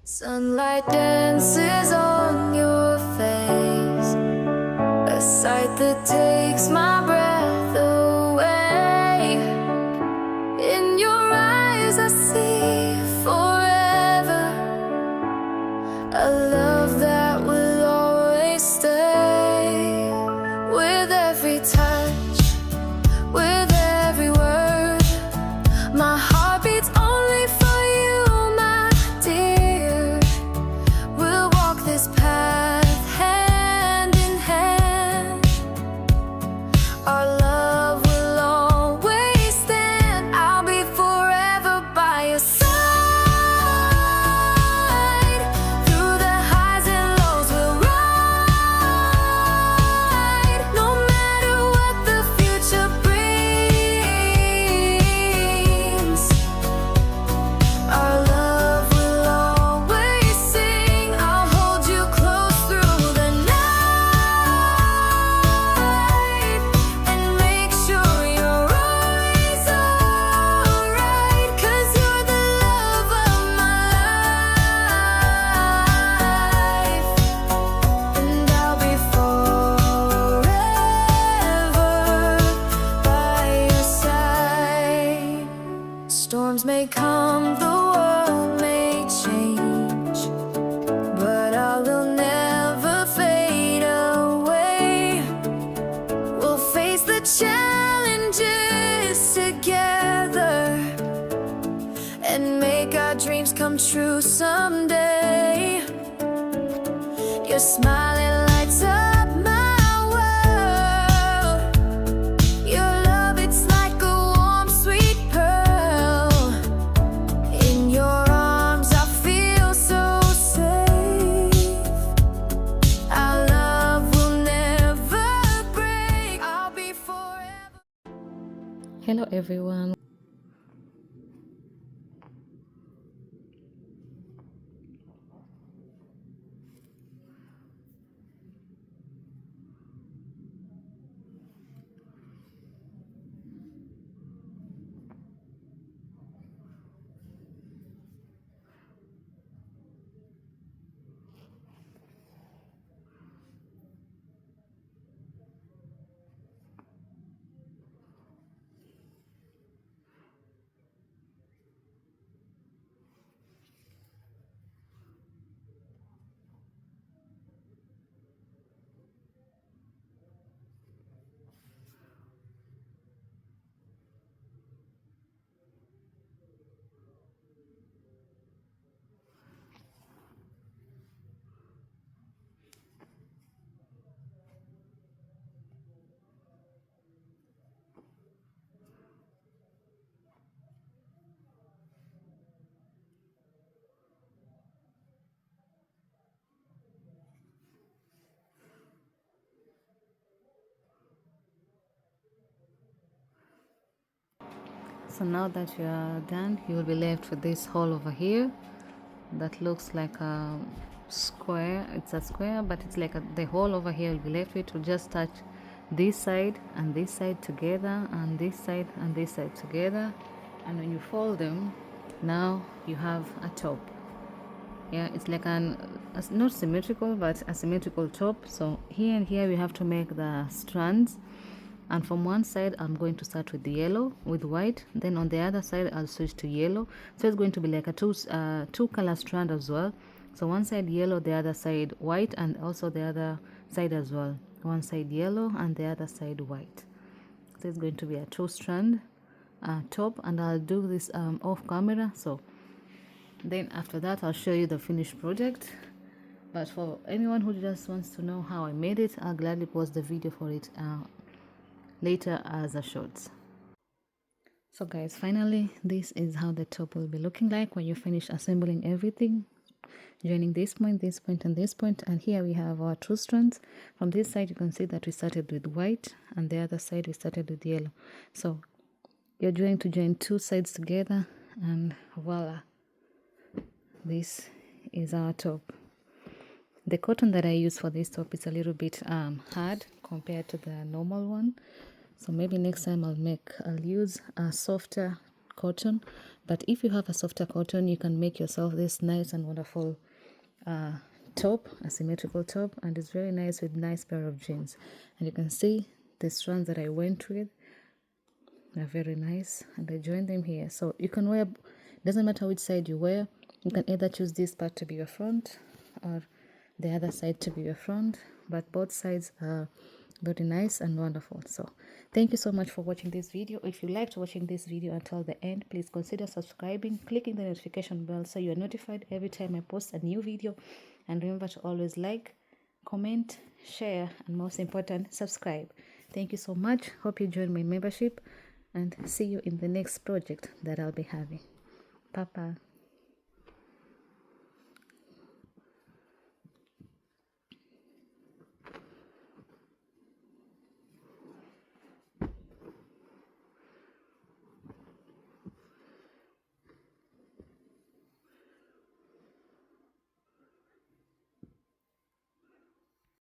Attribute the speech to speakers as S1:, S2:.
S1: Sunlight dances on your face, a sight that takes my breath away. In your eyes I see forever, a love that will always stay. With every touch, with every word, my heart beats only for you, my dear. We'll walk this path hand in hand. Our love will always stand. I'll be forever by your side. Through the highs and lows we'll ride. No matter what the future brings, our love will always sing. I'll hold you close through the night and make sure you're always alright. 'Cause you're the love of my life, and I'll be forever by your side. Storms may come, the world may change, but I will never fade away. We'll face the challenges together and make our dreams come true someday. Your smiling lights up my world. Your love, it's like a warm, sweet pearl. In your arms I feel so safe. Our love will never break. I'll be forever.
S2: Hello everyone. So now that you are done, you will be left with this hole over here that looks like a square. It's a square, but it's like the hole over here will be left with to just touch this side and this side together, and this side and this side together. And when you fold them, now you have a top. Yeah, it's like not symmetrical, but a symmetrical top. So here and here we have to make the strands, and from one side I'm going to start with the yellow with white, then on the other side I'll switch to yellow. So it's going to be like a two color strand as well. So one side yellow, the other side white, and also the other side as well, one side yellow and the other side white. So it's going to be a two strand top, and I'll do this off camera. So then after that I'll show you the finished project. But for anyone who just wants to know how I made it, I'll gladly post the video for it later as a short. So guys, finally this is how the top will be looking like when you finish assembling everything, joining this point and this point. And here we have our two strands. From this side you can see that we started with white, and the other side we started with yellow. So you're going to join two sides together, and voila, this is our top. The cotton that I use for this top is a little bit hard compared to the normal one, so maybe next time I'll use a softer cotton, But if you have a softer cotton, you can make yourself this nice and wonderful top, a symmetrical top, and it's very nice with nice pair of jeans. And you can see the strands that I went with are very nice, and I joined them here. So you can wear, doesn't matter which side you wear, you can either choose this part to be your front or the other side to be your front, but both sides are very nice and wonderful. So thank you so much for watching this video. If you liked watching this video until the end, please consider subscribing, clicking the notification bell so you are notified every time I post a new video. And remember to always like, comment, share, and most important, subscribe. Thank you so much. Hope you join my membership, and see you in the next project that I'll be having. Bye bye.